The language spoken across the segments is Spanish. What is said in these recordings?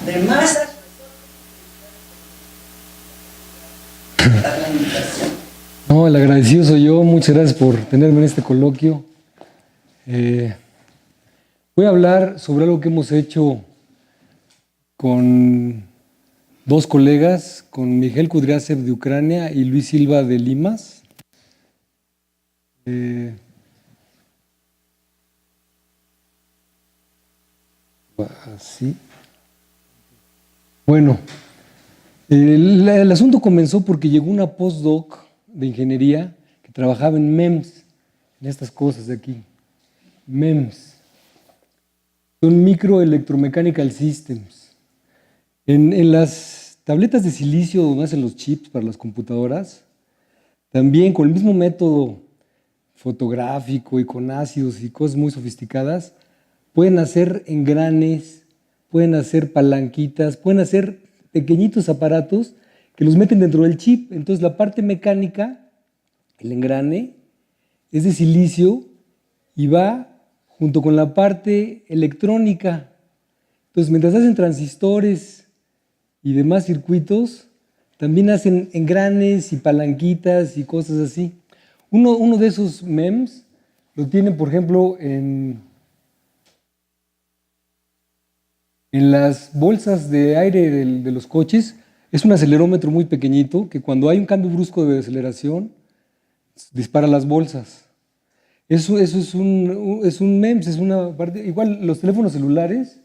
de masas. La invitación. No, el agradecido soy yo. Muchas gracias por tenerme en este coloquio. Voy a hablar sobre algo que hemos hecho con dos colegas, con Miguel Kudriasev de Ucrania y Luis Silva de Limas. Así. Bueno, el asunto comenzó porque llegó una postdoc de ingeniería que trabajaba en MEMS, en estas cosas de aquí. MEMS. Son Microelectromechanical Systems. En las tabletas de silicio donde hacen los chips para las computadoras, también con el mismo método fotográfico y con ácidos y cosas muy sofisticadas, pueden hacer engranes, pueden hacer palanquitas, pueden hacer pequeñitos aparatos que los meten dentro del chip. Entonces la parte mecánica, el engrane, es de silicio y va junto con la parte electrónica. Entonces mientras hacen transistores y demás circuitos, también hacen engranes y palanquitas y cosas así. Uno de esos MEMS lo tienen, por ejemplo, en las bolsas de aire de los coches. Es un acelerómetro muy pequeñito que cuando hay un cambio brusco de aceleración, dispara las bolsas. Eso es un MEMS, es una parte. Igual los teléfonos celulares,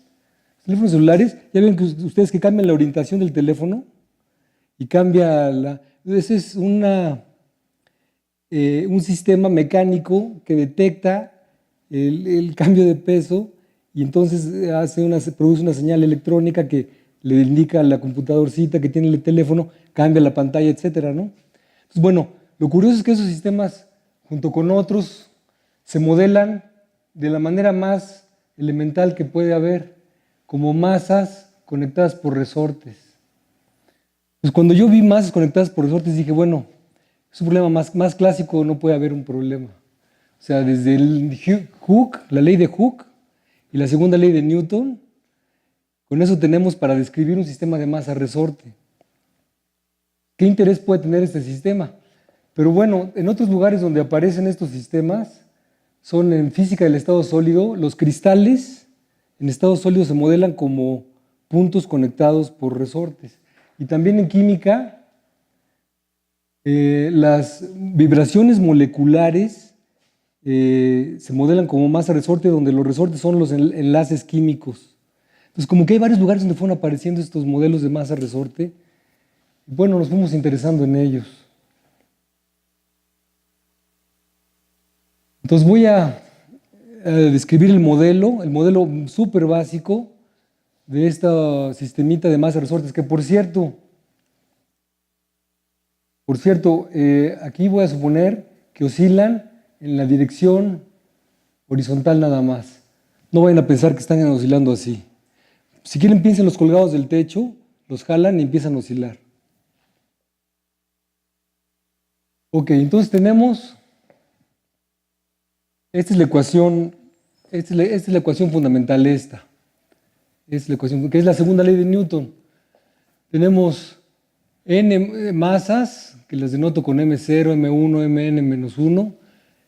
ya ven que ustedes que cambian la orientación del teléfono y cambia la. Ese es un sistema mecánico que detecta el cambio de peso y entonces produce una señal electrónica que le indica a la computadorcita que tiene el teléfono, cambia la pantalla, etcétera, ¿no? Entonces, bueno, lo curioso es que esos sistemas, junto con otros, se modelan de la manera más elemental que puede haber, como masas conectadas por resortes. Pues cuando yo vi masas conectadas por resortes dije, bueno, es un problema más clásico, no puede haber un problema. O sea, desde Hooke, la ley de Hooke y la segunda ley de Newton, con eso tenemos para describir un sistema de masa resorte. ¿Qué interés puede tener este sistema? Pero bueno, en otros lugares donde aparecen estos sistemas, son en física del estado sólido, los cristales en estado sólido se modelan como puntos conectados por resortes. Y también en química, las vibraciones moleculares se modelan como masa resorte, donde los resortes son los enlaces químicos. Entonces, como que hay varios lugares donde fueron apareciendo estos modelos de masa resorte. Bueno, nos fuimos interesando en ellos. Entonces voy a describir el modelo súper básico de esta sistemita de masa resortes, que por cierto, aquí voy a suponer que oscilan en la dirección horizontal nada más. No vayan a pensar que están oscilando así. Si quieren, piensen los colgados del techo, los jalan y empiezan a oscilar. Ok, entonces tenemos, esta es la ecuación fundamental, esta es la ecuación, que es la segunda ley de Newton. Tenemos n masas, que las denoto con m0, m1, mn menos 1,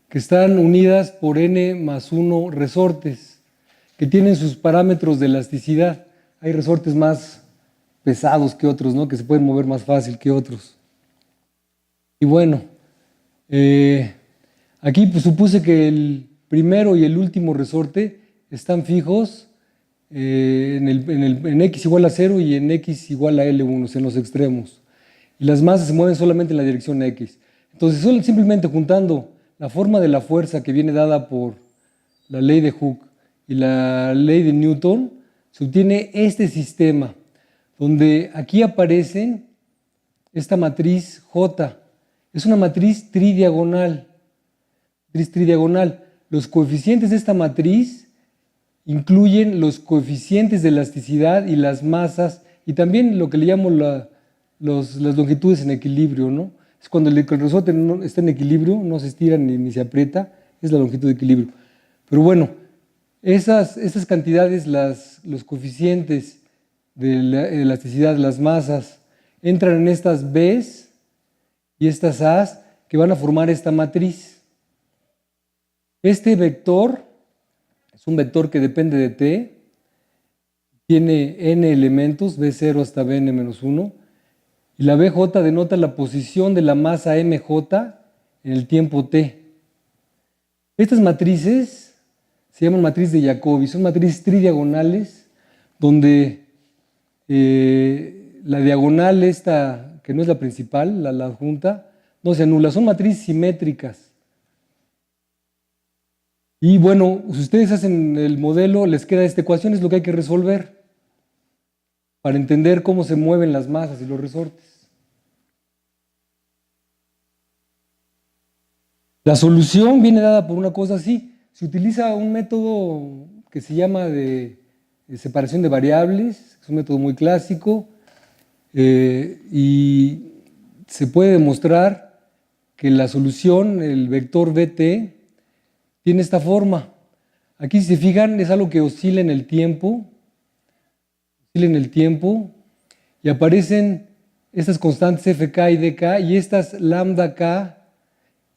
que están unidas por n más 1 resortes, que tienen sus parámetros de elasticidad. Hay resortes más pesados que otros, ¿no? Que se pueden mover más fácil que otros. Y bueno, aquí pues, supuse que el primero y el último resorte están fijos en x igual a 0 y en x igual a L1, en los extremos. Y las masas se mueven solamente en la dirección x. Entonces, simplemente juntando la forma de la fuerza que viene dada por la ley de Hooke y la ley de Newton, se obtiene este sistema, donde aquí aparece esta matriz J. Es una matriz tridiagonal. Los coeficientes de esta matriz incluyen los coeficientes de elasticidad y las masas, y también lo que le llamo las longitudes en equilibrio, ¿no? Es cuando el resorte está en equilibrio, no se estira ni se aprieta, es la longitud de equilibrio. Pero bueno, esas cantidades, los coeficientes de la elasticidad de las masas entran en estas B's y estas A's que van a formar esta matriz. Este vector es un vector que depende de T, tiene n elementos, B0 hasta Bn-1, y la Bj denota la posición de la masa mj en el tiempo t. Estas matrices se llaman matriz de Jacobi, son matrices tridiagonales donde la diagonal esta, que no es la principal, la adjunta, no se anula, son matrices simétricas. Y bueno, si ustedes hacen el modelo, les queda esta ecuación, es lo que hay que resolver para entender cómo se mueven las masas y los resortes. La solución viene dada por una cosa así. Se utiliza un método que se llama de separación de variables, es un método muy clásico, y se puede demostrar que la solución, el vector Bt, tiene esta forma. Aquí, si se fijan, es algo que oscila en el tiempo, y aparecen estas constantes fk y dk y estas lambda k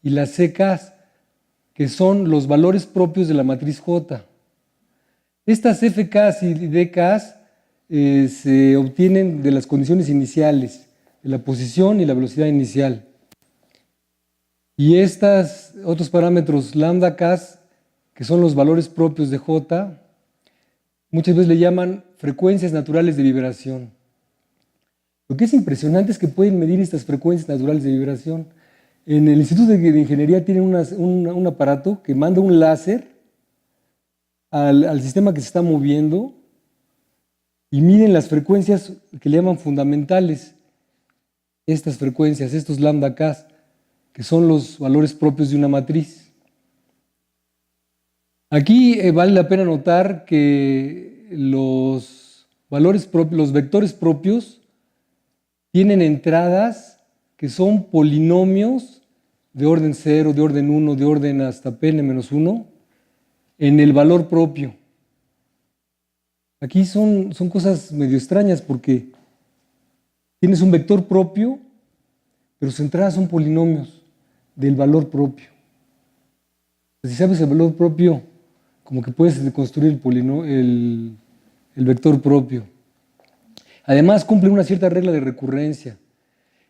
y las ck, que son los valores propios de la matriz J. Estas fk y dk se obtienen de las condiciones iniciales, de la posición y la velocidad inicial. Y estos otros parámetros lambda k, que son los valores propios de J, muchas veces le llaman frecuencias naturales de vibración. Lo que es impresionante es que pueden medir estas frecuencias naturales de vibración. En el Instituto de Ingeniería tienen un aparato que manda un láser al sistema que se está moviendo y miden las frecuencias que le llaman fundamentales. Estas frecuencias, estos lambda k, que son los valores propios de una matriz. Aquí vale la pena notar que los valores propios, los vectores propios, tienen entradas que son polinomios de orden 0, de orden 1, de orden hasta Pn-1 en el valor propio. Aquí son cosas medio extrañas porque tienes un vector propio, pero sus entradas son polinomios del valor propio. Si sabes el valor propio, como que puedes construir el vector propio. Además, cumple una cierta regla de recurrencia.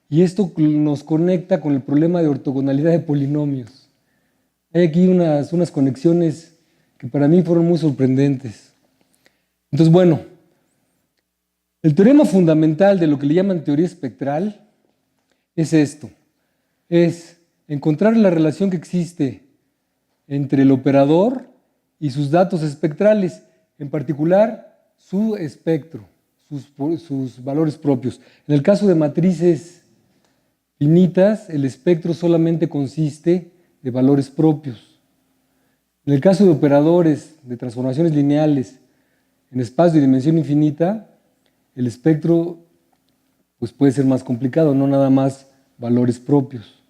Y esto nos conecta con el problema de ortogonalidad de polinomios. Hay aquí unas conexiones que para mí fueron muy sorprendentes. Entonces, bueno, el teorema fundamental de lo que le llaman teoría espectral es esto. Es encontrar la relación que existe entre el operador y sus datos espectrales, en particular su espectro, sus valores propios. En el caso de matrices finitas, el espectro solamente consiste de valores propios. En el caso de operadores de transformaciones lineales en espacio de dimensión infinita, el espectro pues, puede ser más complicado, no nada más valores propios.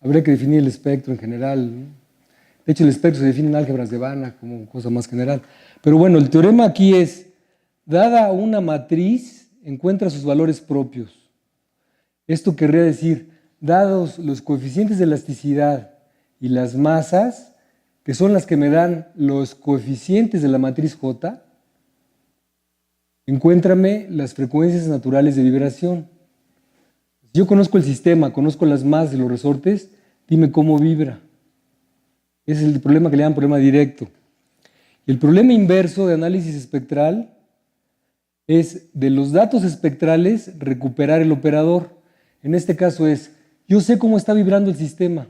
Habría que definir el espectro en general, ¿no? De hecho, el espectro se define en álgebras de Banach como cosa más general. Pero bueno, el teorema aquí es, dada una matriz, encuentra sus valores propios. Esto querría decir, dados los coeficientes de elasticidad y las masas, que son las que me dan los coeficientes de la matriz J, encuéntrame las frecuencias naturales de vibración. Si yo conozco el sistema, conozco las masas de los resortes, dime cómo vibra. Ese es el problema que le llaman problema directo. Y el problema inverso de análisis espectral es de los datos espectrales recuperar el operador. En este caso es, yo sé cómo está vibrando el sistema.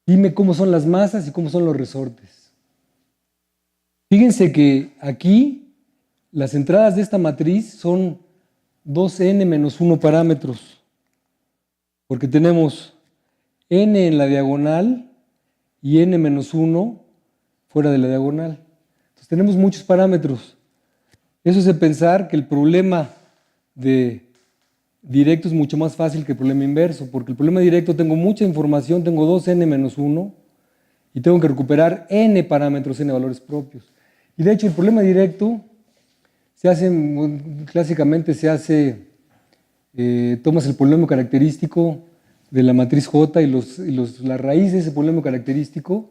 Dime cómo son las masas y cómo son los resortes. Fíjense que aquí las entradas de esta matriz son 2n-1 parámetros, porque tenemos n en la diagonal y n-1 fuera de la diagonal. Entonces tenemos muchos parámetros. Eso es de pensar que el problema de directo es mucho más fácil que el problema inverso, porque el problema directo tengo mucha información, tengo 2n-1 y tengo que recuperar n parámetros, n valores propios. Y de hecho el problema directo Se hace, clásicamente se hace, tomas el polinomio característico de la matriz J y la raíz de ese polinomio característico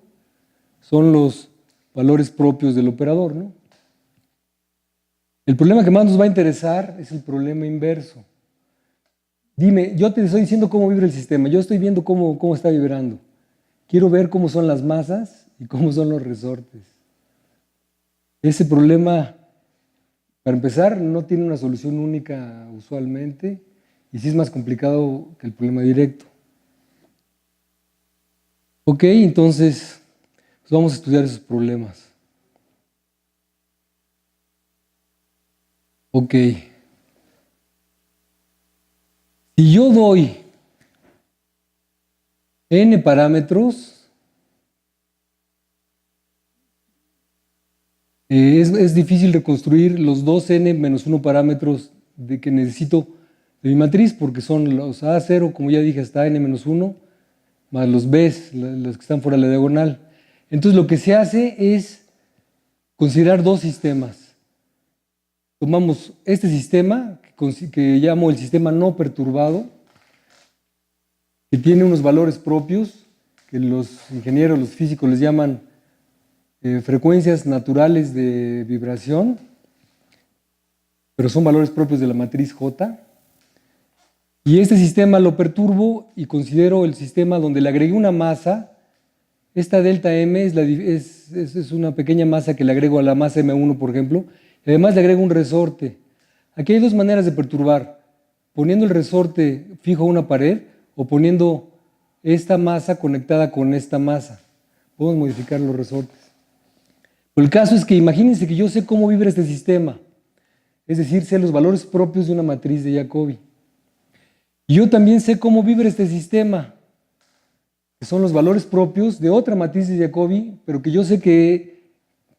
son los valores propios del operador, ¿no? El problema que más nos va a interesar es el problema inverso. Dime, yo te estoy diciendo cómo vibra el sistema, yo estoy viendo cómo está vibrando. Quiero ver cómo son las masas y cómo son los resortes. Ese problema, para empezar, no tiene una solución única usualmente y sí es más complicado que el problema directo. Ok, entonces pues vamos a estudiar esos problemas. Ok. Si yo doy n parámetros, es difícil reconstruir los dos n menos 1 parámetros de que necesito de mi matriz, porque son los A0, como ya dije, hasta n menos 1, más los Bs, los que están fuera de la diagonal. Entonces lo que se hace es considerar dos sistemas. Tomamos este sistema, que llamo el sistema no perturbado, que tiene unos valores propios, que los ingenieros, los físicos les llaman frecuencias naturales de vibración, pero son valores propios de la matriz J. Y este sistema lo perturbo y considero el sistema donde le agregué una masa. Esta delta M es una pequeña masa que le agrego a la masa M1, por ejemplo, y además le agrego un resorte. Aquí hay dos maneras de perturbar: poniendo el resorte fijo a una pared o poniendo esta masa conectada con esta masa. Podemos modificar los resortes. Pero el caso es que imagínense que yo sé cómo vibra este sistema, es decir, sé los valores propios de una matriz de Jacobi. Y yo también sé cómo vibra este sistema, que son los valores propios de otra matriz de Jacobi, pero que yo sé que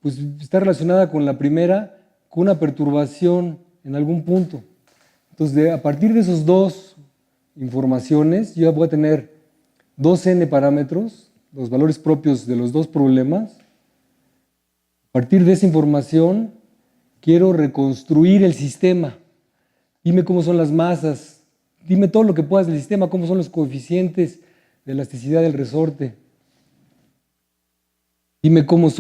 pues, está relacionada con la primera, con una perturbación en algún punto. Entonces, a partir de esas dos informaciones, yo voy a tener 2n parámetros, los valores propios de los dos problemas. A partir de esa información, quiero reconstruir el sistema. Dime cómo son las masas, dime todo lo que puedas del sistema, cómo son los coeficientes de elasticidad del resorte. Dime cómo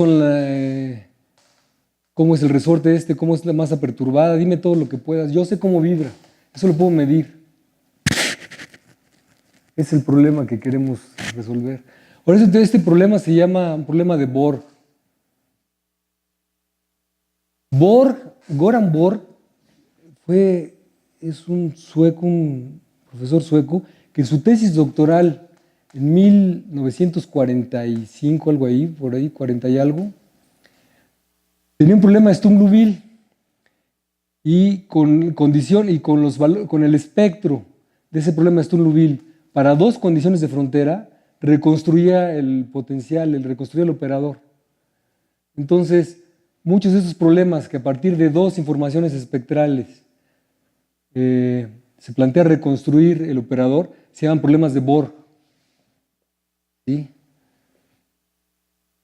cómo es el resorte cómo es la masa perturbada, dime todo lo que puedas. Yo sé cómo vibra, eso lo puedo medir. Es el problema que queremos resolver. Por eso este problema se llama un problema de Borg. Goran Borg es un sueco, un profesor sueco, que en su tesis doctoral en 1945, algo ahí, por ahí, 40 y algo, tenía un problema de Sturm-Liouville y con el espectro de ese problema de Sturm-Liouville para dos condiciones de frontera, reconstruía el potencial, reconstruía el operador. Entonces, muchos de esos problemas que a partir de dos informaciones espectrales se plantea reconstruir el operador, se llaman problemas de Borg. ¿Sí?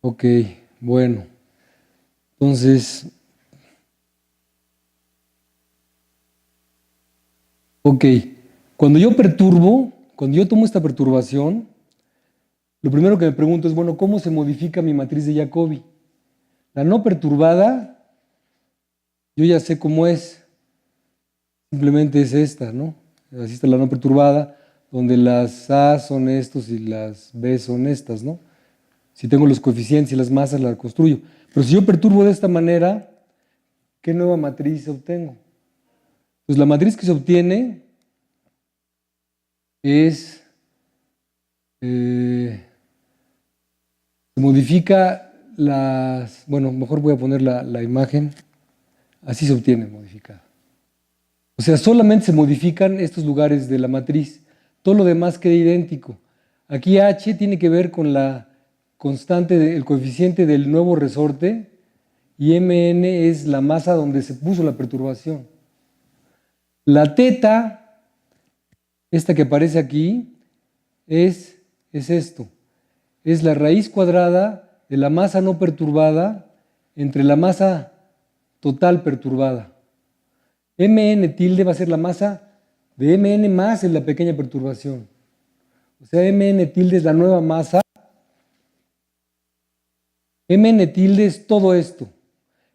Ok, bueno. Entonces, ok, cuando yo tomo esta perturbación, lo primero que me pregunto es, bueno, ¿cómo se modifica mi matriz de Jacobi? La no perturbada, yo ya sé cómo es, simplemente es esta, ¿no? Así está la no perturbada, donde las A son estos y las B son estas, ¿no? Si tengo los coeficientes y las masas, la construyo. Pero si yo perturbo de esta manera, ¿qué nueva matriz obtengo? Pues la matriz que se obtiene se modifica bueno, mejor voy a poner la imagen, así se obtiene modificada. O sea, solamente se modifican estos lugares de la matriz, todo lo demás queda idéntico. Aquí H tiene que ver con la constante, el coeficiente del nuevo resorte, y Mn es la masa donde se puso la perturbación. La teta, esta que aparece aquí, es esto. Es la raíz cuadrada de la masa no perturbada entre la masa total perturbada. Mn tilde va a ser la masa de Mn más en la pequeña perturbación. O sea, Mn tilde es la nueva masa. Mn tilde es todo esto.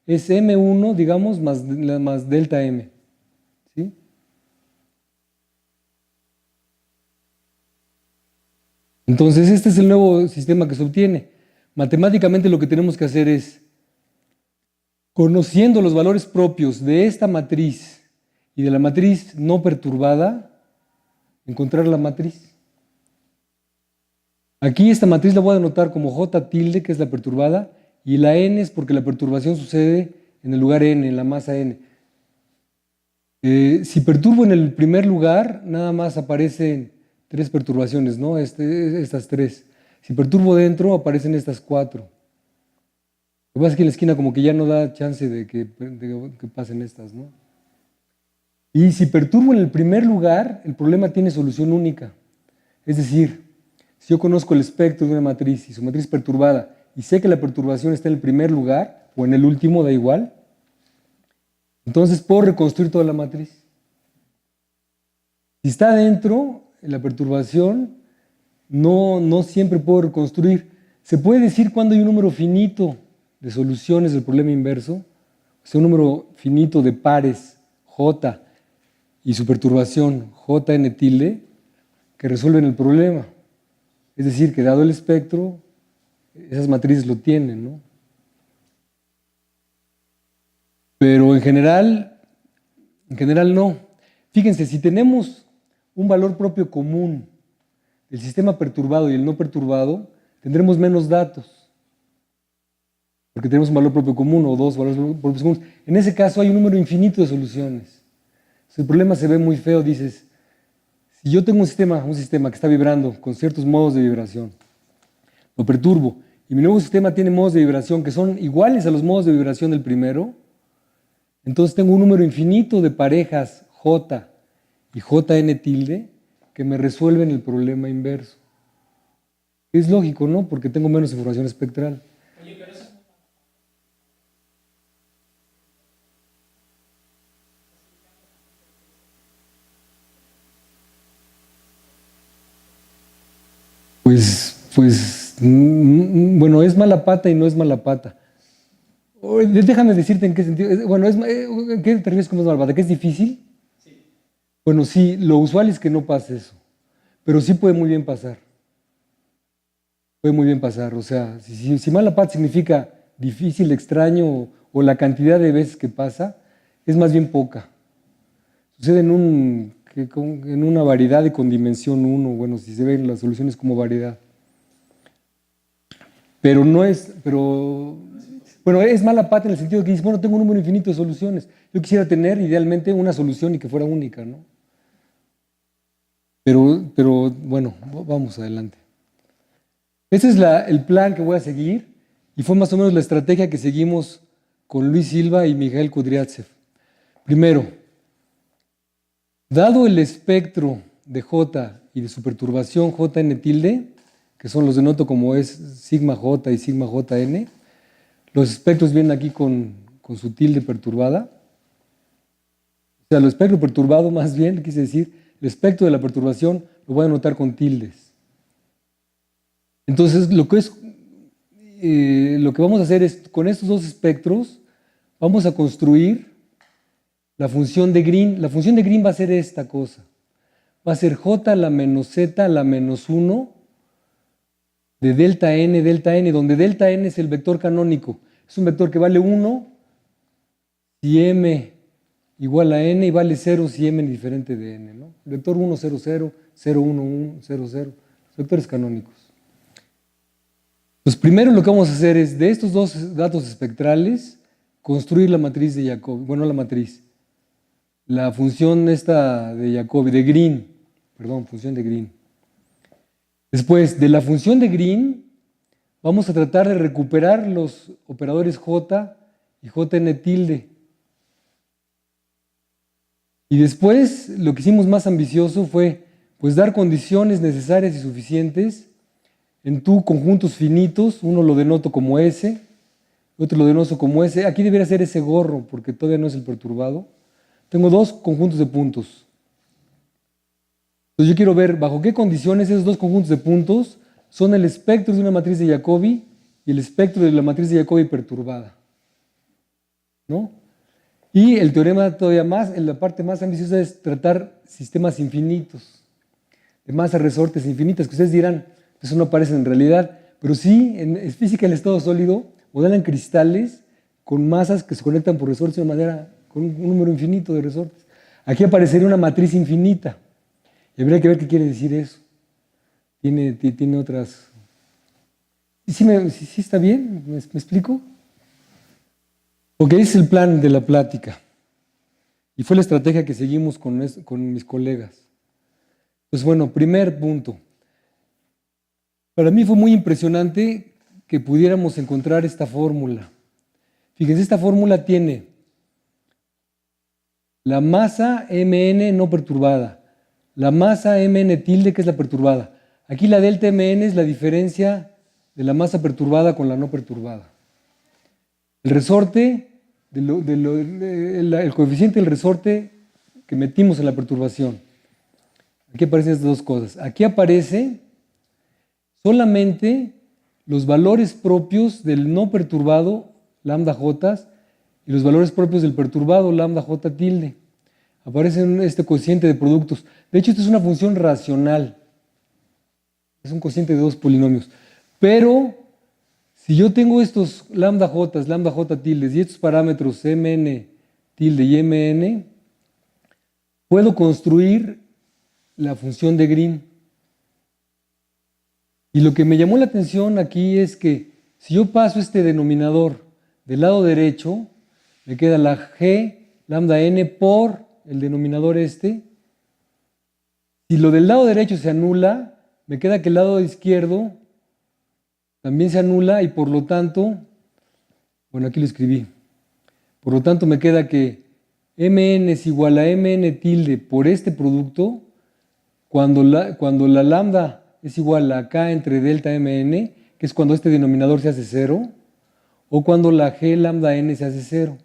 Es M1, digamos, más delta M. ¿Sí? Entonces, este es el nuevo sistema que se obtiene. Matemáticamente lo que tenemos que hacer es, conociendo los valores propios de esta matriz y de la matriz no perturbada, encontrar la matriz. Aquí esta matriz la voy a denotar como J tilde, que es la perturbada, y la N es porque la perturbación sucede en el lugar N, en la masa N. Si perturbo en el primer lugar, nada más aparecen 3 perturbaciones, ¿no? Estas 3. Si perturbo dentro, aparecen estas 4. Lo que pasa es que en la esquina como que ya no da chance de que pasen estas, ¿no? Y si perturbo en el primer lugar, el problema tiene solución única. Es decir, si yo conozco el espectro de una matriz y su matriz perturbada y sé que la perturbación está en el primer lugar o en el último, da igual, entonces puedo reconstruir toda la matriz. Si está dentro, la perturbación, no siempre puedo reconstruir. Se puede decir cuando hay un número finito de soluciones del problema inverso, o sea, un número finito de pares J y su perturbación Jn tilde, que resuelven el problema. Es decir, que dado el espectro, esas matrices lo tienen, ¿no? Pero en general no. Fíjense, si tenemos un valor propio común del sistema perturbado y el no perturbado, tendremos menos datos. Porque tenemos un valor propio común o 2 valores propios comunes. En ese caso hay un número infinito de soluciones. Si el problema se ve muy feo, dices, si yo tengo un sistema que está vibrando con ciertos modos de vibración, lo perturbo, y mi nuevo sistema tiene modos de vibración que son iguales a los modos de vibración del primero, entonces tengo un número infinito de parejas J y Jn tilde que me resuelven el problema inverso. Es lógico, ¿no? Porque tengo menos información espectral. Bueno, es mala pata y no es mala pata. Déjame decirte en qué sentido. Bueno, ¿qué te refieres con es mala pata? ¿Que es difícil? Sí. Bueno, sí, lo usual es que no pase eso, pero sí puede muy bien pasar. Puede muy bien pasar. O sea, si mala pata significa difícil, extraño, o la cantidad de veces que pasa, es más bien poca. Sucede en una variedad y con dimensión 1, bueno, si se ven las soluciones como variedad. Pero bueno, es mala pata en el sentido de que dices, bueno, tengo un número infinito de soluciones. Yo quisiera tener idealmente una solución y que fuera única, ¿no? Pero bueno, vamos adelante. Ese es el plan que voy a seguir y fue más o menos la estrategia que seguimos con Luis Silva y Miguel Kudryavtsev. Primero, dado el espectro de J y de su perturbación Jn tilde, que son los denoto como es sigma J y sigma Jn, los espectros vienen aquí con su tilde perturbada. O sea, el espectro perturbado más bien, quise decir, el espectro de la perturbación lo voy a anotar con tildes. Entonces, lo que vamos a hacer es, con estos dos espectros, vamos a construir la función de Green. La función de Green va a ser esta cosa. Va a ser J a la menos Z a la menos 1 de delta n, donde delta n es el vector canónico. Es un vector que vale 1 si m igual a n y vale 0 si m es diferente de n, ¿no? El vector 1, 0, 0, 0, 1, 1, 0, 0, los vectores canónicos. Pues primero lo que vamos a hacer es, de estos dos datos espectrales, construir la matriz de Jacobi. Bueno, la matriz. La función esta de Jacobi, de Green. Perdón, función de Green. Después, de la función de Green, vamos a tratar de recuperar los operadores J y Jn tilde. Y después, lo que hicimos más ambicioso fue, pues, dar condiciones necesarias y suficientes en conjuntos finitos. Uno lo denoto como S, otro lo denoto como S. Aquí debería ser ese gorro, porque todavía no es el perturbado. tengo dos conjuntos de puntos. Entonces yo quiero ver bajo qué condiciones esos dos conjuntos de puntos son el espectro de una matriz de Jacobi y el espectro de la matriz de Jacobi perturbada, ¿no? Y el teorema todavía más, en la parte más ambiciosa, es tratar sistemas infinitos, de masas resortes infinitas, que ustedes dirán, eso no aparece en realidad, pero sí, en física del estado sólido, modelan cristales con masas que se conectan por resortes de una manera, con un número infinito de resortes. Aquí aparecería una matriz infinita, y habría que ver qué quiere decir eso. Tiene otras... ¿Sí está bien? ¿Me explico? Porque ese es el plan de la plática. Y fue la estrategia que seguimos con mis colegas. Pues bueno, primer punto. Para mí fue muy impresionante que pudiéramos encontrar esta fórmula. Fíjense, esta fórmula tiene la masa Mn no perturbada, la masa Mn tilde, que es la perturbada. Aquí la delta Mn es la diferencia de la masa perturbada con la no perturbada. El resorte, el coeficiente del resorte que metimos en la perturbación. Aquí aparecen estas dos cosas. Aquí aparece solamente los valores propios del no perturbado, lambda j, y los valores propios del perturbado, lambda j tilde. Aparece en este cociente de productos. De hecho, esto es una función racional. Es un cociente de dos polinomios. Pero, si yo tengo estos lambda j tildes y estos parámetros mn tilde y mn, puedo construir la función de Green. Y lo que me llamó la atención aquí es que si yo paso este denominador del lado derecho, me queda la g lambda n por el denominador este. Si lo del lado derecho se anula, me queda que el lado izquierdo también se anula y por lo tanto, bueno, aquí lo escribí, por lo tanto me queda que mn es igual a mn tilde por este producto cuando la lambda es igual a k entre delta mn, que es cuando este denominador se hace cero, o cuando la g lambda n se hace cero.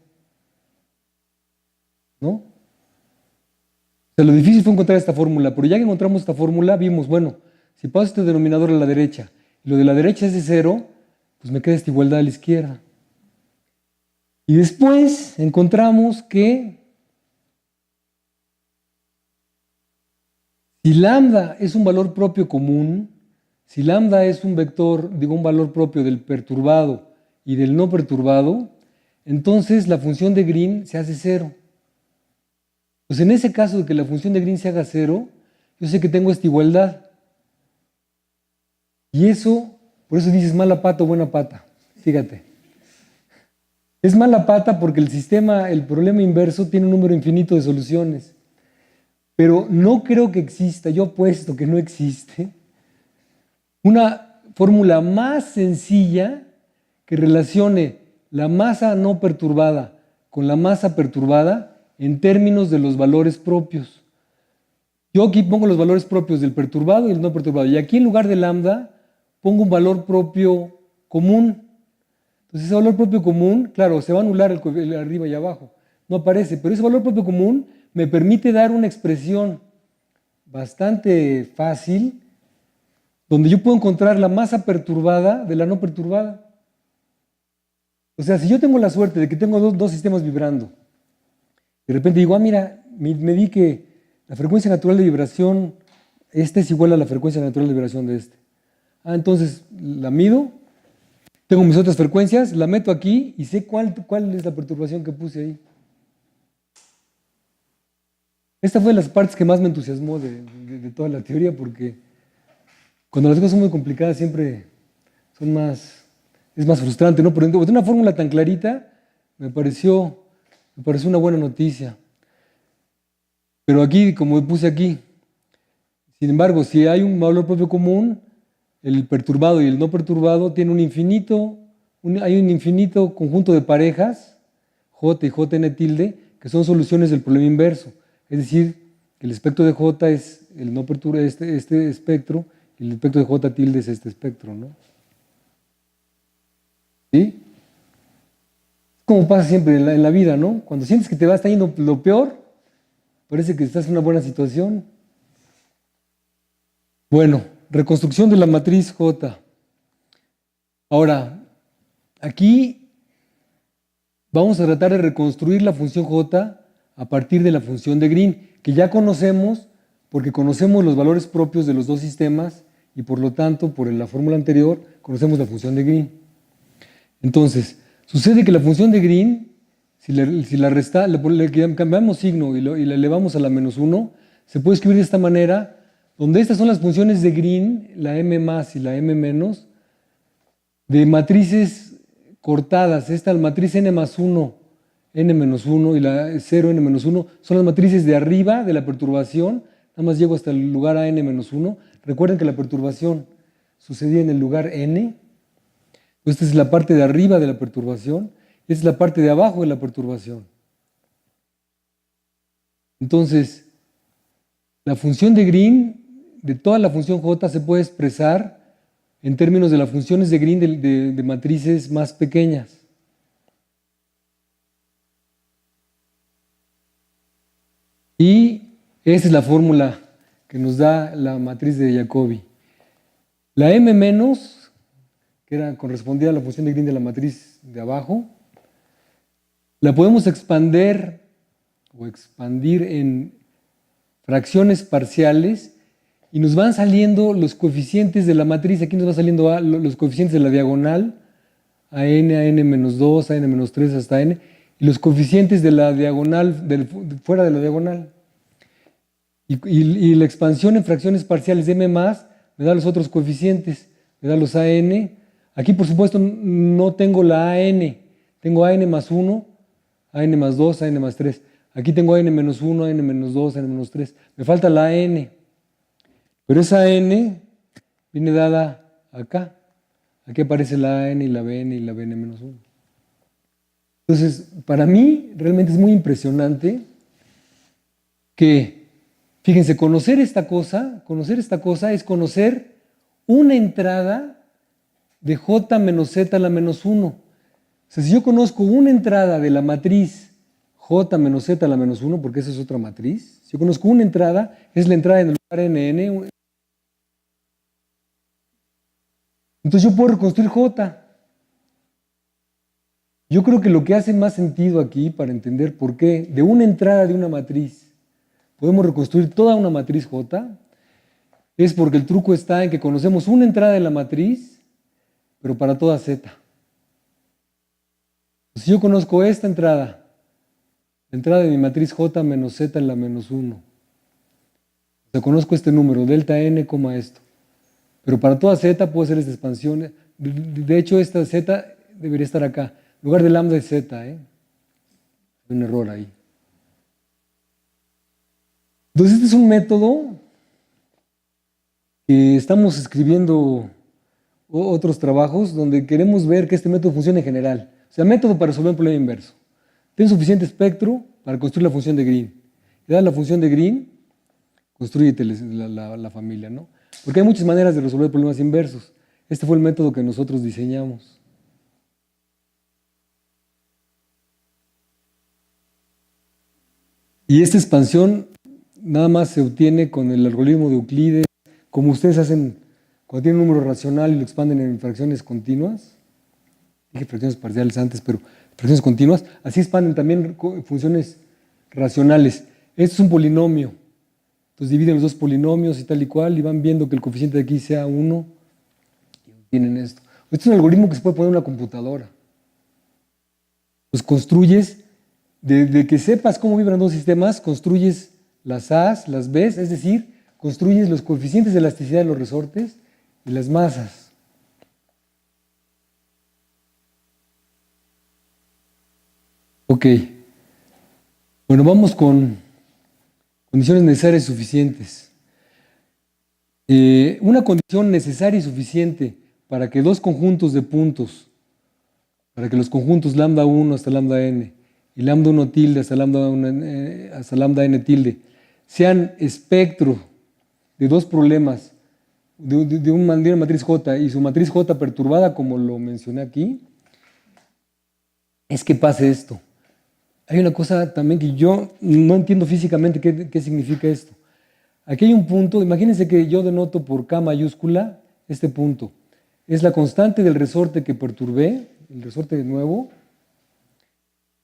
¿No? O sea, lo difícil fue encontrar esta fórmula, pero ya que encontramos esta fórmula, vimos, bueno, si paso este denominador a la derecha y lo de la derecha es de cero, pues me queda esta igualdad a la izquierda. Y después encontramos que si lambda es un valor propio común, si lambda es un vector, digo, un valor propio del perturbado y del no perturbado, entonces la función de Green se hace cero. Pues en ese caso de que la función de Green se haga cero, yo sé que tengo esta igualdad. Y eso, por eso dices mala pata o buena pata. Fíjate. Es mala pata porque el problema inverso tiene un número infinito de soluciones. Pero no creo que exista, yo apuesto que no existe, una fórmula más sencilla que relacione la masa no perturbada con la masa perturbada en términos de los valores propios. Yo aquí pongo los valores propios del perturbado y el no perturbado. Y aquí en lugar de lambda pongo un valor propio común. Entonces ese valor propio común, claro, se va a anular el arriba y abajo. No aparece, pero ese valor propio común me permite dar una expresión bastante fácil donde yo puedo encontrar la masa perturbada de la no perturbada. O sea, si yo tengo la suerte de que tengo dos sistemas vibrando, de repente digo, mira, me di que la frecuencia natural de vibración, esta es igual a la frecuencia natural de vibración de este. Entonces la mido, tengo mis otras frecuencias, la meto aquí y sé cuál es la perturbación que puse ahí. Esta fue de las partes que más me entusiasmó de toda la teoría, porque cuando las cosas son muy complicadas siempre es más frustrante, ¿no? Pero de una fórmula tan clarita me pareció una buena noticia. Pero aquí, como puse aquí, sin embargo, si hay un valor propio común, el perturbado y el no perturbado tienen hay un infinito conjunto de parejas, J y Jn tilde, que son soluciones del problema inverso. Es decir, que el espectro de J es el no perturbado, este espectro, y el espectro de J tilde es este espectro, ¿no? ¿Sí? Como pasa siempre en la vida, ¿no? Cuando sientes que te va a estar yendo lo peor, Parece que estás en una buena situación. Bueno, reconstrucción de la matriz J. Ahora, aquí vamos a tratar de reconstruir la función J a partir de la función de Green, que ya conocemos porque conocemos los valores propios de los dos sistemas y por lo tanto, por la fórmula anterior, conocemos la función de Green. Entonces, sucede que la función de Green, si le cambiamos signo y la elevamos a la -1, se puede escribir de esta manera, donde estas son las funciones de Green, la m más y la m menos, de matrices cortadas. Esta matriz n más 1, n menos 1 y la 0, n menos 1 son las matrices de arriba de la perturbación. Nada más llego hasta el lugar a n menos 1. Recuerden que la perturbación sucedía en el lugar n. Esta es la parte de arriba de la perturbación. Esta es la parte de abajo de la perturbación. Entonces, la función de Green de toda la función J se puede expresar en términos de las funciones de Green de matrices más pequeñas. Y esa es la fórmula que nos da la matriz de Jacobi. La m menos, que correspondía a la función de Green de la matriz de abajo, la podemos expandir en fracciones parciales y nos van saliendo los coeficientes de la matriz. Aquí nos van saliendo los coeficientes de la diagonal, a n menos 2, a n menos 3 hasta n, y los coeficientes de la diagonal, fuera de la diagonal. Y la expansión en fracciones parciales de m más me da los otros coeficientes, me da los an. Aquí, por supuesto, no tengo la an, tengo an más 1, an más 2, an más 3. Aquí tengo an menos 1, an menos 2, an menos 3. Me falta la an. Pero esa n viene dada acá. Aquí aparece la an y la bn y la bn menos 1. Entonces, para mí realmente es muy impresionante que, fíjense, conocer esta cosa es conocer una entrada de j menos z a la menos 1. O sea, si yo conozco una entrada de la matriz j menos z a la menos 1, porque esa es otra matriz, si yo conozco una entrada, es la entrada en el lugar nn, entonces yo puedo reconstruir j. Yo creo que lo que hace más sentido aquí, para entender por qué de una entrada de una matriz podemos reconstruir toda una matriz j, es porque el truco está en que conocemos una entrada de la matriz, pero para toda z. Si yo conozco esta entrada, la entrada de mi matriz j menos z en la menos 1, o sea, conozco este número, delta n, esto. Pero para toda z puedo hacer esta expansión. De hecho, esta z debería estar acá. En lugar de lambda es z. Hay un error ahí. Entonces, este es un método que estamos escribiendo otros trabajos donde queremos ver que este método funciona en general. O sea, método para resolver un problema inverso. Ten suficiente espectro para construir la función de Green. Y dada la función de Green, construyete la familia, ¿no? Porque hay muchas maneras de resolver problemas inversos. Este fue el método que nosotros diseñamos. Y esta expansión nada más se obtiene con el algoritmo de Euclides, como ustedes hacen cuando tienen un número racional y lo expanden en fracciones continuas. Dije fracciones parciales antes, pero fracciones continuas. Así expanden también funciones racionales. Esto es un polinomio. Entonces dividen los dos polinomios y tal y cual, y van viendo que el coeficiente de aquí sea 1, y obtienen esto. Este es un algoritmo que se puede poner en una computadora. Pues construyes, de que sepas cómo vibran dos sistemas, construyes las A's, las B's, es decir, construyes los coeficientes de elasticidad de los resortes y las masas. Ok. Bueno, vamos con condiciones necesarias y suficientes. Una condición necesaria y suficiente para que dos conjuntos de puntos, para que los conjuntos lambda 1 hasta lambda n y lambda 1 tilde hasta lambda n tilde sean espectro de dos problemas de una matriz J y su matriz J perturbada, como lo mencioné aquí, es que pase esto. hay una cosa también que yo no entiendo físicamente qué significa esto. Aquí hay un punto, imagínense que yo denoto por K mayúscula este punto. Es la constante del resorte que perturbé, el resorte nuevo,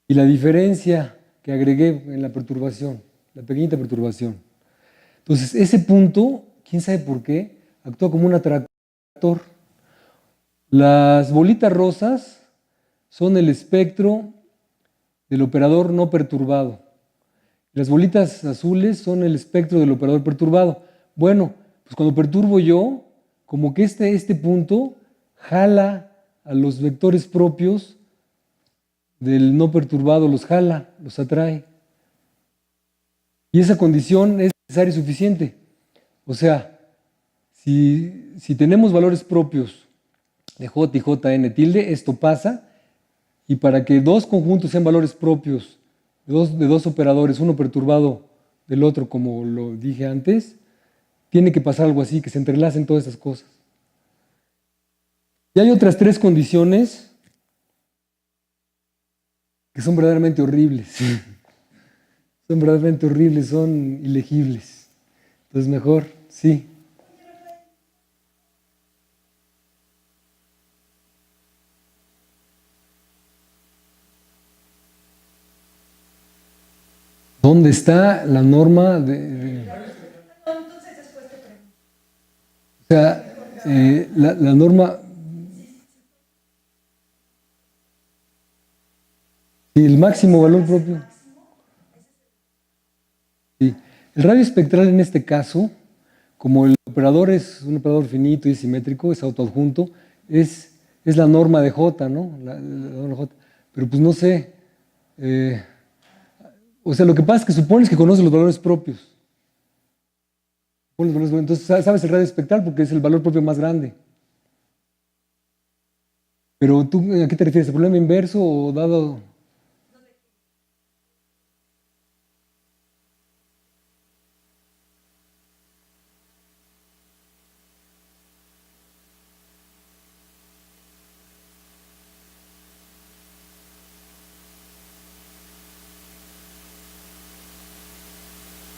y la diferencia que agregué en la perturbación, la pequeñita perturbación. Entonces, ese punto, quién sabe por qué, actúa como un atractor. Las bolitas rosas son el espectro del operador no perturbado. Las bolitas azules son el espectro del operador perturbado. Bueno, pues cuando perturbo yo, como que este punto jala a los vectores propios del no perturbado, los jala, los atrae. Y esa condición es necesaria y suficiente. O sea, si tenemos valores propios de J y Jn tilde, esto pasa, y para que dos conjuntos sean valores propios de dos operadores, uno perturbado del otro, como lo dije antes, tiene que pasar algo así, que se entrelacen todas esas cosas. Y hay otras tres condiciones que son verdaderamente horribles. Son verdaderamente horribles, son ilegibles. Entonces mejor, sí. ¿Dónde está la norma Entonces después te pregunto. o sea, la norma, y el máximo valor propio? Sí. El radio espectral en este caso, como el operador es un operador finito y simétrico, es autoadjunto, es la norma de J, ¿no? La norma J. Pero pues no sé. O sea, lo que pasa es que supones que conoces los valores propios. Entonces sabes el radio espectral porque es el valor propio más grande. Pero tú, ¿a qué te refieres? ¿El problema inverso o dado?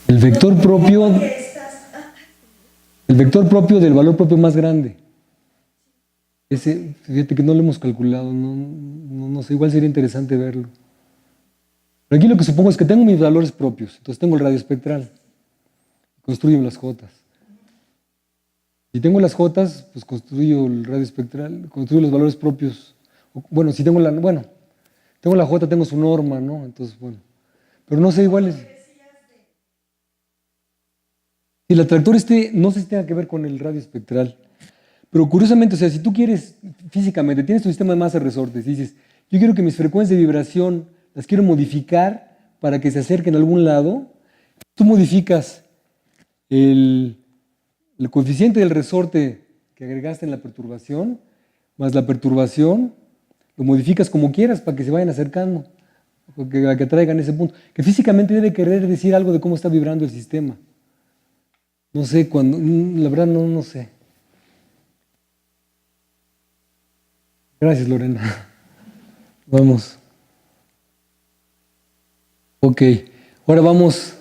El vector propio, el vector propio del valor propio más grande. Ese, fíjate que no lo hemos calculado, no sé, igual sería interesante verlo. Pero aquí lo que supongo es que tengo mis valores propios, entonces tengo el radio espectral, construyo las Jotas. Si tengo las Jotas, pues construyo el radio espectral, construyo los valores propios. Bueno, si tengo tengo la J, tengo su norma, ¿no? Entonces, bueno. Pero no sé, igual es. Si el atractor no sé si tenga que ver con el radio espectral. Pero curiosamente, o sea, si tú quieres físicamente, tienes tu sistema de masa de resortes, dices, yo quiero que mis frecuencias de vibración las quiero modificar para que se acerquen a algún lado, tú modificas el coeficiente del resorte que agregaste en la perturbación, más la perturbación, lo modificas como quieras para que se vayan acercando, para que traigan ese punto. Que físicamente debe querer decir algo de cómo está vibrando el sistema. No sé, la verdad no sé. Gracias, Lorena. Vamos. Ok, ahora vamos.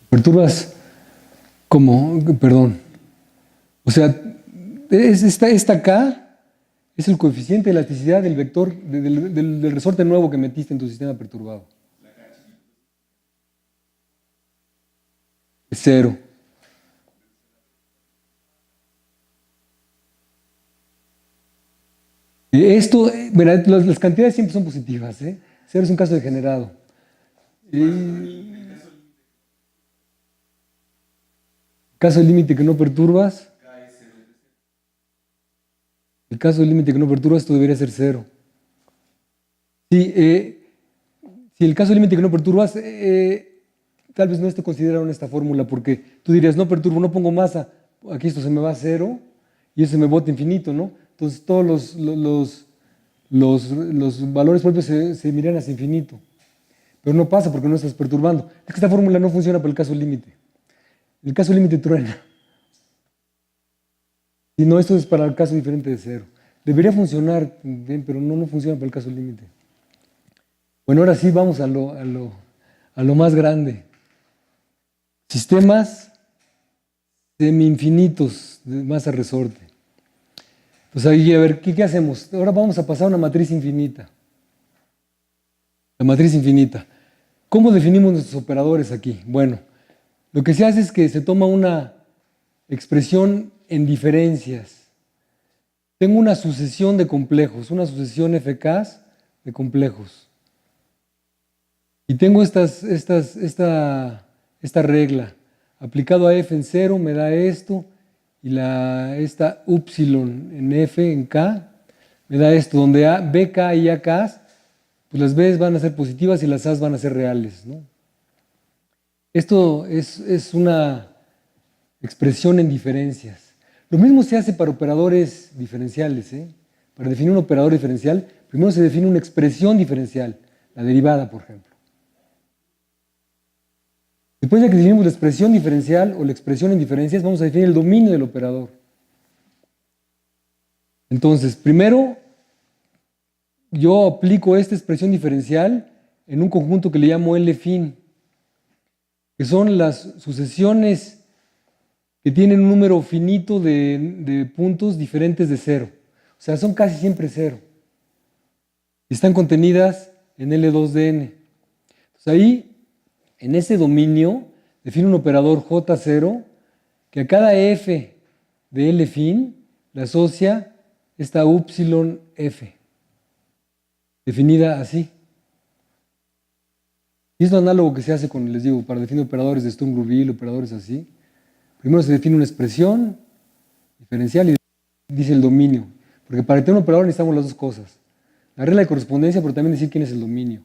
Perturbas como, perdón. O sea, esta K es el coeficiente de elasticidad del vector, del resorte nuevo que metiste en tu sistema perturbado. Es cero. Esto, mira, las cantidades siempre son positivas, ¿eh? Cero es un caso degenerado. Caso de límite que no perturbas. El caso de límite que no perturbas, esto debería ser cero. Sí, si el caso de límite que no perturbas, tal vez no esté considerado en esta fórmula, porque tú dirías, no perturbo, no pongo masa, aquí esto se me va a cero y eso se me bota infinito, ¿no? Entonces todos los valores propios se miran hacia infinito. Pero no pasa porque no estás perturbando. Es que esta fórmula no funciona para el caso límite. El caso límite truena. Y no, esto es para el caso diferente de cero. Debería funcionar bien, pero no funciona para el caso límite. Bueno, ahora sí vamos a lo más grande. Sistemas semi-infinitos de masa resorte. Pues ahí, a ver, ¿qué hacemos? Ahora vamos a pasar a una matriz infinita. La matriz infinita. ¿Cómo definimos nuestros operadores aquí? Bueno, lo que se hace es que se toma una expresión en diferencias. Tengo una sucesión de complejos, una sucesión FK de complejos. Y tengo esta regla. Aplicado a f en 0 me da esto, y esta upsilon en f en k me da esto, donde bk y ak, pues las b's van a ser positivas y las a's van a ser reales, ¿no? Esto es una expresión en diferencias. Lo mismo se hace para operadores diferenciales, ¿eh? Para definir un operador diferencial, primero se define una expresión diferencial, la derivada, por ejemplo. Después de que definimos la expresión diferencial o la expresión en diferencias, vamos a definir el dominio del operador. Entonces, primero, yo aplico esta expresión diferencial en un conjunto que le llamo L-fin, que son las sucesiones que tienen un número finito de puntos diferentes de 0. O sea, son casi siempre 0. Y están contenidas en L2 de n. Entonces ahí, en ese dominio, define un operador J0 que a cada f de L fin le asocia esta upsilon f, definida así. Y es lo análogo que se hace con, les digo, para definir operadores de Sturm-Liouville, operadores así. Primero se define una expresión diferencial y dice el dominio. Porque para tener un operador necesitamos las dos cosas. La regla de correspondencia, pero también decir quién es el dominio.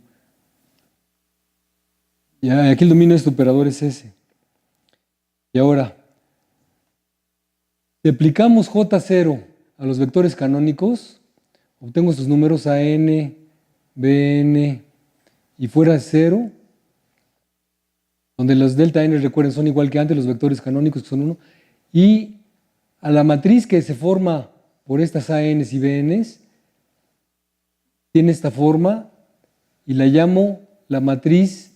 Y aquí el dominio de este operador es ese. Y ahora, si aplicamos J0 a los vectores canónicos, obtengo estos números AN, BN y fuera 0, donde los delta n, recuerden, son igual que antes, los vectores canónicos que son 1, y a la matriz que se forma por estas ANs y BNs, tiene esta forma y la llamo la matriz,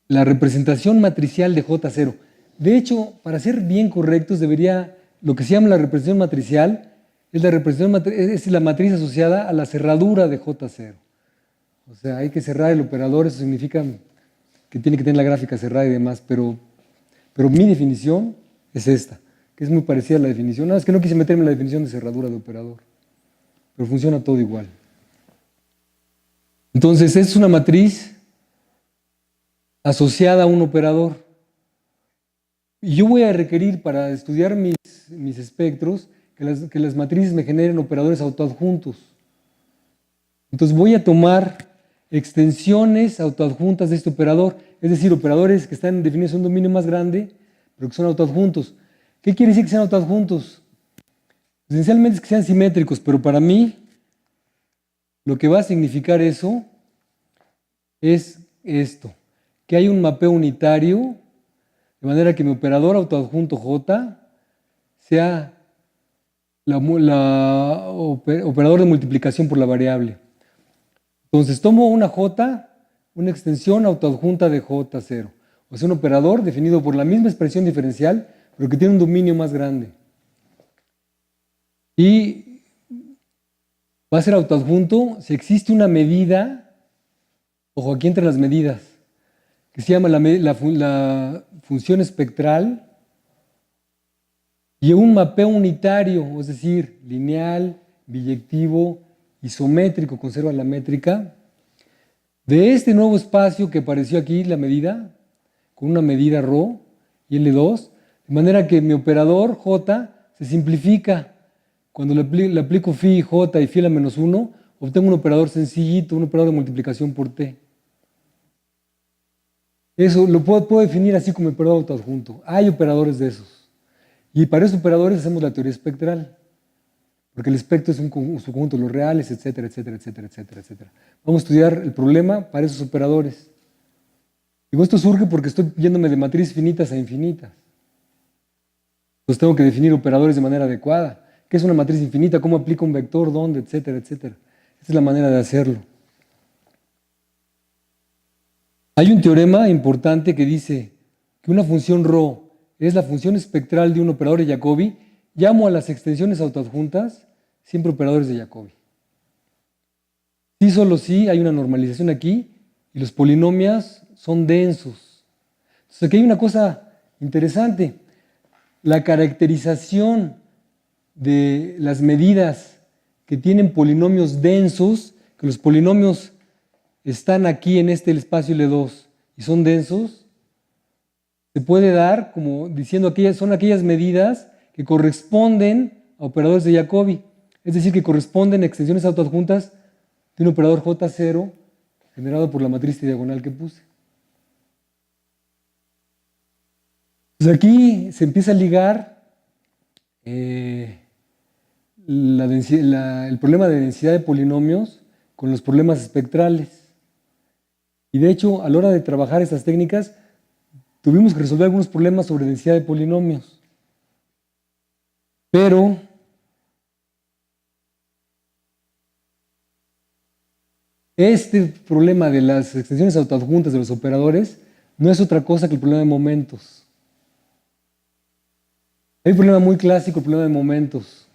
la representación matricial de J0. De hecho, para ser bien correctos, debería, lo que se llama la representación matricial, es la matriz asociada a la cerradura de J0. O sea, hay que cerrar el operador, eso significa que tiene que tener la gráfica cerrada y demás, pero mi definición es esta, que es muy parecida a la definición. Nada más que no quise meterme en la definición de cerradura de operador, pero funciona todo igual. Entonces, es una matriz asociada a un operador. Y yo voy a requerir para estudiar mis espectros que las matrices me generen operadores autoadjuntos. Entonces voy a tomar extensiones autoadjuntas de este operador, es decir, operadores que están definidos en un dominio más grande, pero que son autoadjuntos. ¿Qué quiere decir que sean autoadjuntos? Esencialmente es que sean simétricos, pero para mí lo que va a significar eso es esto, que hay un mapeo unitario, de manera que mi operador autoadjunto J sea operador de multiplicación por la variable. Entonces tomo una J, una extensión autoadjunta de J0. O sea, un operador definido por la misma expresión diferencial, pero que tiene un dominio más grande. Y va a ser autoadjunto si existe una medida, ojo, aquí entran las medidas, que se llama la función espectral, y un mapeo unitario, es decir, lineal, biyectivo, isométrico, conserva la métrica, de este nuevo espacio que apareció aquí, la medida, con una medida ρ y L2, de manera que mi operador J se simplifica. Cuando le aplico phi J y phi a la menos 1, obtengo un operador sencillito, un operador de multiplicación por T. Eso lo puedo definir así como operador autoadjunto. Hay operadores de esos. Y para esos operadores hacemos la teoría espectral. Porque el espectro es un subconjunto de los reales, etcétera, etcétera, etcétera, etcétera, etcétera. Vamos a estudiar el problema para esos operadores. Digo, esto surge porque estoy yéndome de matrices finitas a infinitas. Entonces tengo que definir operadores de manera adecuada. ¿Qué es una matriz infinita? ¿Cómo aplico un vector? ¿Dónde? Etcétera, etcétera. Esa es la manera de hacerlo. Hay un teorema importante que dice que una función ρ es la función espectral de un operador de Jacobi. Llamo a las extensiones autoadjuntas siempre operadores de Jacobi. Sí, solo sí, hay una normalización aquí y los polinomios son densos. Entonces aquí hay una cosa interesante. La caracterización de las medidas que tienen polinomios densos, que los polinomios están aquí en este espacio L2 y son densos, se puede dar como diciendo que son aquellas medidas que corresponden a operadores de Jacobi, es decir, que corresponden a extensiones autoadjuntas de un operador J0 generado por la matriz diagonal que puse. Pues aquí se empieza a ligar el problema de densidad de polinomios con los problemas espectrales. Y de hecho, a la hora de trabajar estas técnicas, tuvimos que resolver algunos problemas sobre densidad de polinomios. Pero este problema de las extensiones autoadjuntas de los operadores no es otra cosa que el problema de momentos. Hay un problema muy clásico, el problema de momentos.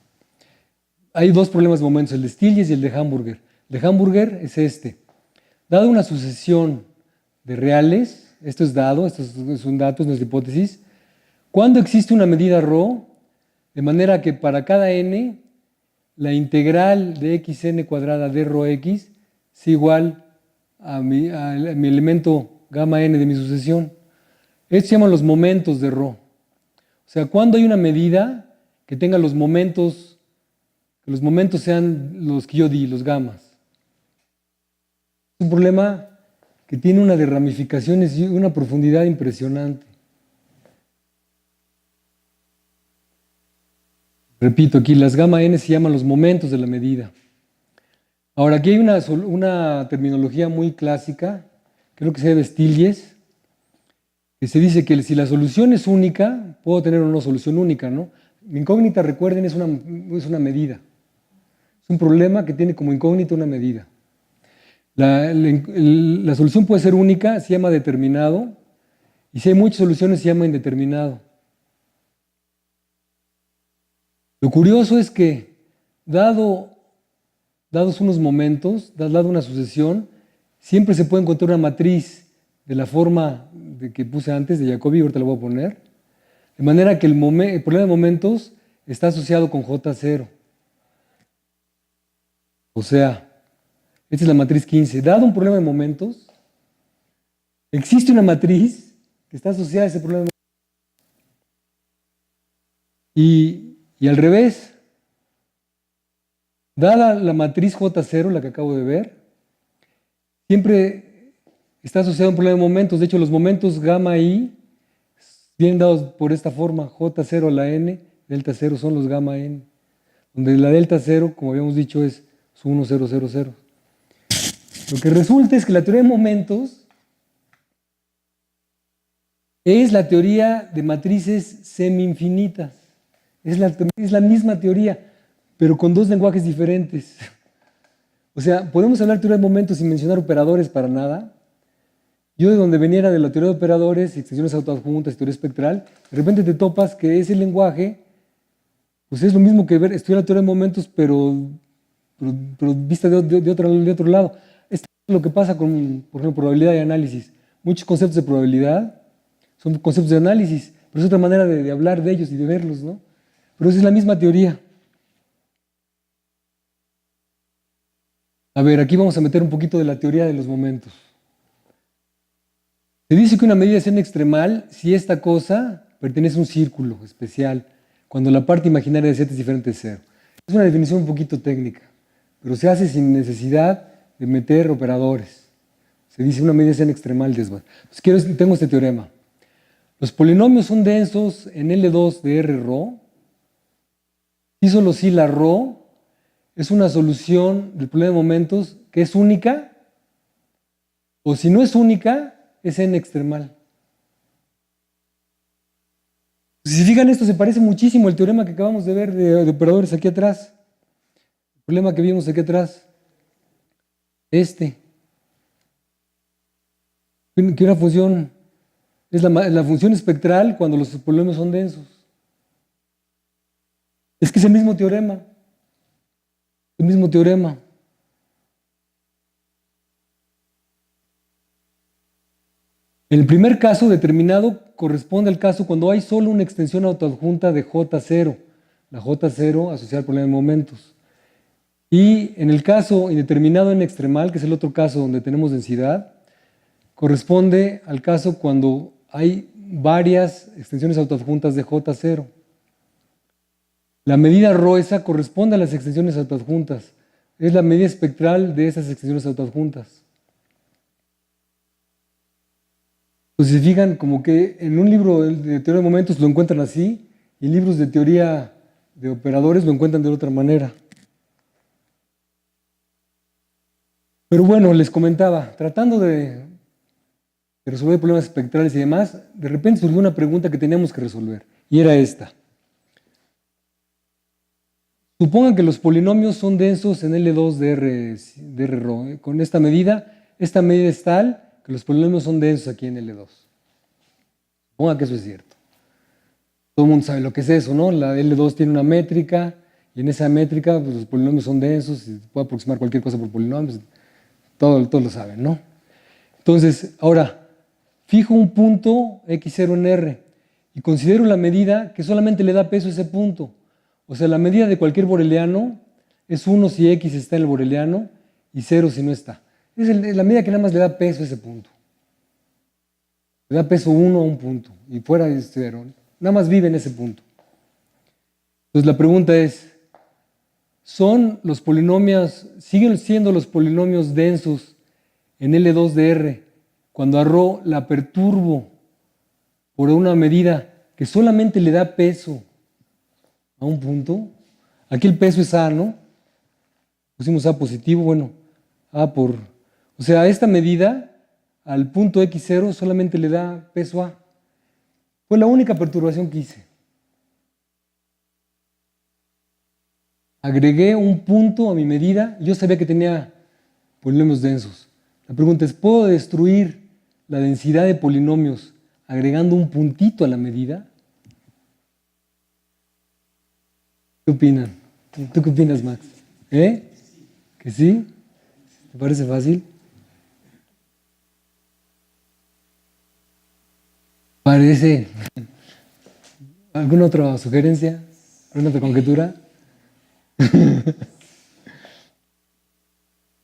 Hay dos problemas de momentos, el de Stieltjes y el de Hamburger. El de Hamburger es este. Dado una sucesión de reales, esto es dado, esto es un dato, es nuestra hipótesis, cuando existe una medida ρ, de manera que para cada n, la integral de xn cuadrada de ρx es igual a mi elemento gamma n de mi sucesión. Estos se llaman los momentos de ρ. O sea, cuando hay una medida que tenga los momentos sean los que yo di, los gamas. Es un problema que tiene una de ramificaciones y una profundidad impresionante. Repito, aquí las gamma n se llaman los momentos de la medida. Ahora, aquí hay una terminología muy clásica, creo que se llama Stieltjes, que se dice que si la solución es única, puedo tener o no solución única, ¿no? Mi incógnita, recuerden, es una medida. Es un problema que tiene como incógnita una medida. La solución puede ser única, se llama determinado, y si hay muchas soluciones se llama indeterminado. Lo curioso es que, dados unos momentos, dada una sucesión, siempre se puede encontrar una matriz de la forma que puse antes de Jacobi, ahorita la voy a poner, de manera que el problema de momentos está asociado con J0. O sea, esta es la matriz 15. Dado un problema de momentos, existe una matriz que está asociada a ese problema de momentos. Y al revés, dada la matriz J0, la que acabo de ver, siempre está asociado a un problema de momentos. De hecho, los momentos gamma i vienen dados por esta forma, J0 a la n, delta 0 son los gamma n, donde la delta 0, como habíamos dicho, es su 1, 0, 0, 0. Lo que resulta es que la teoría de momentos es la teoría de matrices semi-infinitas. Es la misma teoría, pero con dos lenguajes diferentes. O sea, podemos hablar de teoría de momentos sin mencionar operadores para nada. Yo de donde venía era de la teoría de operadores, extensiones autoadjuntas y teoría espectral, de repente te topas que ese lenguaje, pues es lo mismo que estudiar la teoría de momentos, pero vista de otro lado. Esto es lo que pasa con, por ejemplo, probabilidad y análisis. Muchos conceptos de probabilidad son conceptos de análisis, pero es otra manera de hablar de ellos y de verlos, ¿no? Pero esa es la misma teoría. A ver, aquí vamos a meter un poquito de la teoría de los momentos. Se dice que una medida es n extremal si esta cosa pertenece a un círculo especial, cuando la parte imaginaria de z es diferente de 0. Es una definición un poquito técnica, pero se hace sin necesidad de meter operadores. Se dice una medida es n extremal de S. Entonces tengo este teorema. Los polinomios son densos en L2 de R ρ. Si solo si la ρ es una solución del problema de momentos que es única, o si no es única, es n extremal. Si se fijan, esto se parece muchísimo al teorema que acabamos de ver de operadores aquí atrás. El problema que vimos aquí atrás. Que una función es la función espectral cuando los polinomios son densos. Es que es el mismo teorema. El mismo teorema. En el primer caso determinado corresponde al caso cuando hay solo una extensión autoadjunta de J0, la J0 asociada al problema de momentos. Y en el caso indeterminado en extremal, que es el otro caso donde tenemos densidad, corresponde al caso cuando hay varias extensiones autoadjuntas de J0. La medida ρ esa corresponde a las extensiones autoadjuntas. Es la medida espectral de esas extensiones autoadjuntas. Entonces, si se fijan, como que en un libro de teoría de momentos lo encuentran así, y en libros de teoría de operadores lo encuentran de otra manera. Pero bueno, les comentaba, tratando de resolver problemas espectrales y demás, de repente surgió una pregunta que teníamos que resolver, y era esta. Supongan que los polinomios son densos en L2 de R ρ. Con esta medida es tal que los polinomios son densos aquí en L2. Supongan que eso es cierto. Todo el mundo sabe lo que es eso, ¿no? La L2 tiene una métrica, y en esa métrica pues, los polinomios son densos, y se puede aproximar cualquier cosa por polinomios. Todos lo saben, ¿no? Entonces, ahora, fijo un punto x0 en R y considero la medida que solamente le da peso a ese punto. O sea, la medida de cualquier boreliano es 1 si x está en el boreliano y 0 si no está. Es la medida que nada más le da peso a ese punto. Le da peso 1 a un punto y fuera es 0. Nada más vive en ese punto. Entonces la pregunta es, ¿siguen siendo los polinomios densos en L2 de R cuando a ρ la perturbo por una medida que solamente le da peso a un punto? Aquí el peso es A, ¿no? Pusimos A positivo, bueno, o sea, a esta medida, al punto x0 solamente le da peso A. Fue la única perturbación que hice. Agregué un punto a mi medida y yo sabía que tenía polinomios densos. La pregunta es, ¿puedo destruir la densidad de polinomios agregando un puntito a la medida? ¿Qué opinan? ¿Tú qué opinas, Max? ¿Que sí? ¿Te parece fácil? Parece. ¿Alguna otra sugerencia? ¿Alguna otra conjetura?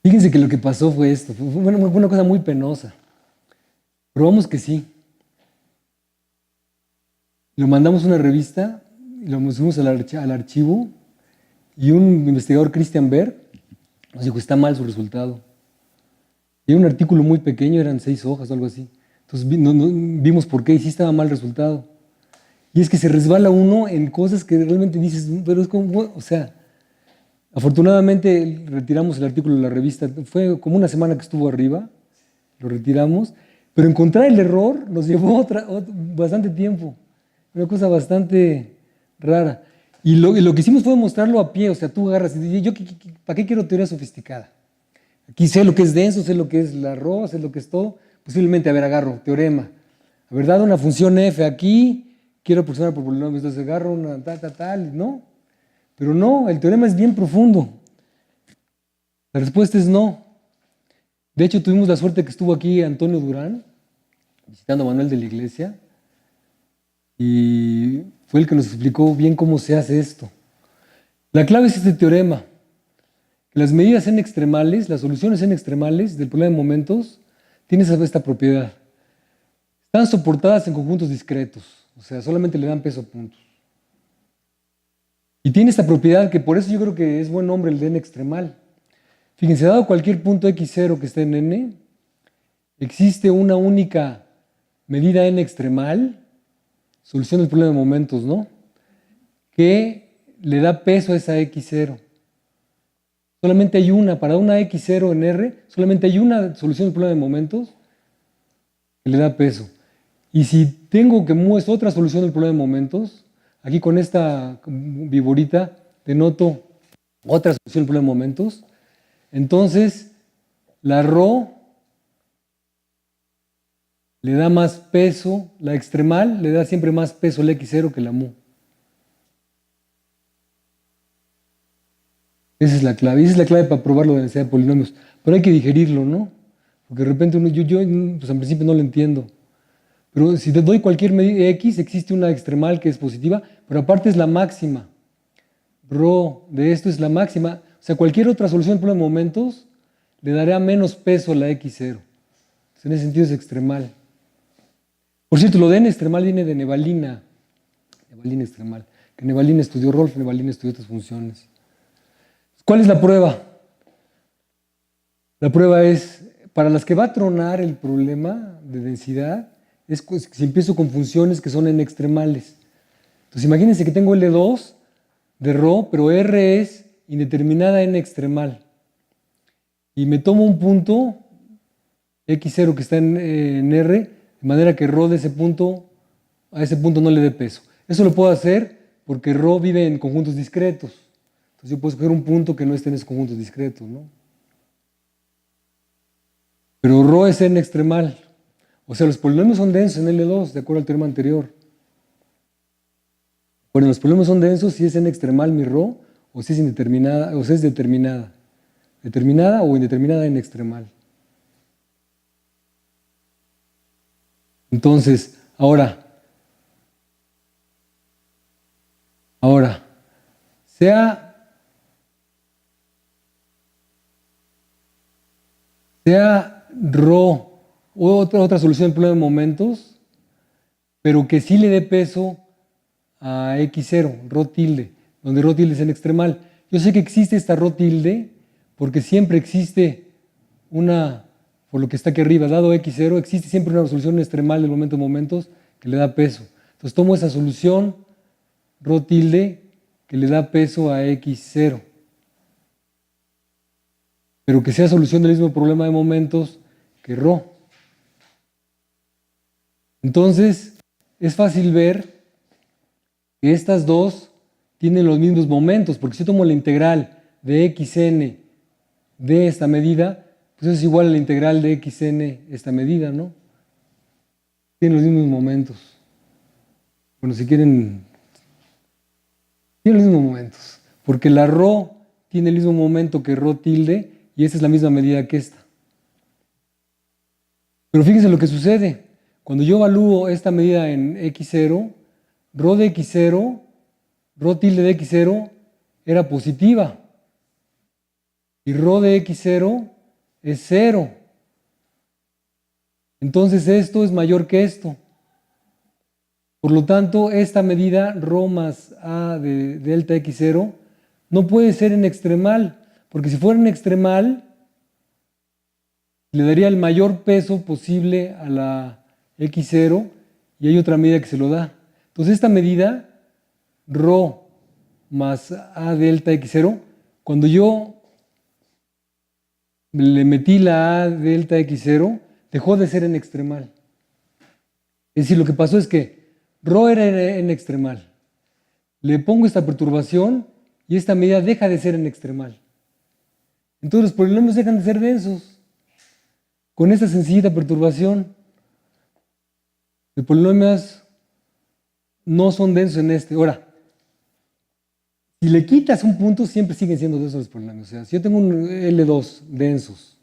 Fíjense que lo que pasó fue esto. Fue una cosa muy penosa. Probamos que sí. Lo mandamos a una revista, lo subimos al archivo y un investigador, Christian Berg, nos dijo, está mal su resultado. Y era un artículo muy pequeño, eran 6 hojas o algo así. Entonces vimos por qué y sí estaba mal el resultado. Y es que se resbala uno en cosas que realmente dices, pero es como, o sea, afortunadamente retiramos el artículo de la revista. Fue como una semana que estuvo arriba, lo retiramos, pero encontrar el error nos llevó bastante tiempo. Una cosa bastante rara. Y lo que hicimos fue mostrarlo a pie, o sea, tú agarras y dices, ¿yo para qué quiero teoría sofisticada? Aquí sé lo que es denso, sé lo que es la ρ, sé lo que es todo. Posiblemente, a ver, agarro teorema. A ver, dado una función f aquí, quiero aproximar por polinomios, entonces agarro una tal, ¿no? Pero no, el teorema es bien profundo. La respuesta es no. De hecho, tuvimos la suerte que estuvo aquí Antonio Durán, visitando a Manuel de la Iglesia, y fue el que nos explicó bien cómo se hace esto. La clave es este teorema. Las medidas n extremales, las soluciones n extremales del problema de momentos, tienen esta propiedad. Están soportadas en conjuntos discretos, o sea, solamente le dan peso a puntos. Y tiene esta propiedad que por eso yo creo que es buen nombre el de n extremal. Fíjense, dado cualquier punto x0 que esté en n, existe una única medida n extremal, solución del problema de momentos, ¿no? Que le da peso a esa x0. Solamente hay una, para una x0 en R, solamente hay una solución del problema de momentos que le da peso. Y si tengo que muestro otra solución del problema de momentos, aquí con esta viborita denoto otra solución del problema de momentos, entonces la ρ le da más peso, la extremal le da siempre más peso al x0 que la mu. Esa es la clave. Y esa es la clave para probar lo de la densidad de polinomios. Pero hay que digerirlo, ¿no? Porque de repente yo pues en principio no lo entiendo. Pero si te doy cualquier medida x, existe una extremal que es positiva, pero aparte es la máxima. Rho de esto es la máxima. O sea, cualquier otra solución del problema de momentos le daría menos peso a la x0. Entonces, en ese sentido es extremal. Por cierto, lo de n extremal viene de Nevalina. Nevalina extremal. Que Nevalina estudió Rolf, Nevalina estudió otras funciones. ¿Cuál es la prueba? La prueba es, para las que va a tronar el problema de densidad, es si empiezo con funciones que son n extremales. Entonces imagínense que tengo L2 de ρ, pero R es indeterminada n extremal. Y me tomo un punto, x0 que está en R, de manera que ρ de ese punto, a ese punto no le dé peso. Eso lo puedo hacer porque ρ vive en conjuntos discretos. Entonces yo puedo escoger un punto que no esté en esos conjuntos discretos, ¿no? Pero ρ es n extremal. O sea, los polinomios son densos en L2, de acuerdo al teorema anterior. Bueno, los polinomios son densos si es n extremal mi ρ, o si es indeterminada, o si es determinada. Determinada o indeterminada n extremal. Entonces, ahora, sea ρ otra solución del problema de momentos, pero que sí le dé peso a x0, ρ tilde, donde ρ tilde es n extremal. Yo sé que existe esta ρ tilde porque siempre existe una, por lo que está aquí arriba, dado x0, existe siempre una solución extremal del momento de momentos que le da peso. Entonces tomo esa solución ρ tilde que le da peso a x0, pero que sea solución del mismo problema de momentos que ρ. Entonces, es fácil ver que estas dos tienen los mismos momentos, porque si yo tomo la integral de xn de esta medida, pues eso es igual a la integral de xn esta medida, ¿no? Tienen los mismos momentos. Bueno, si quieren, tienen los mismos momentos, porque la ρ tiene el mismo momento que ρ tilde y esta es la misma medida que esta. Pero fíjense lo que sucede. Cuando yo evalúo esta medida en x0, ρ de x0, ρ tilde de x0 era positiva. Y ρ de x0 es 0. Entonces esto es mayor que esto. Por lo tanto, esta medida ρ más a de delta x0 no puede ser en extremal, porque si fuera en extremal, le daría el mayor peso posible a la x0 y hay otra medida que se lo da. Entonces esta medida, ρ más a delta x0, cuando yo le metí la a delta x0, dejó de ser en extremal. Es decir, lo que pasó es que ρ era en extremal. Le pongo esta perturbación y esta medida deja de ser en extremal. Entonces los polinomios dejan de ser densos. Con esta sencillita perturbación, los polinomios no son densos en este. Ahora, si le quitas un punto, siempre siguen siendo densos los polinomios. O sea, si yo tengo un L2 densos,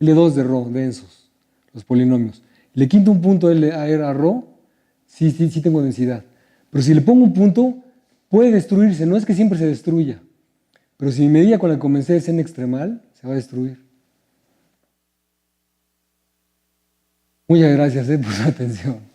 L2 de ρ densos, los polinomios, le quito un punto a ρ, sí tengo densidad. Pero si le pongo un punto, puede destruirse. No es que siempre se destruya. Pero si mi medida con la que comencé es n extremal, se va a destruir. Muchas gracias por su atención.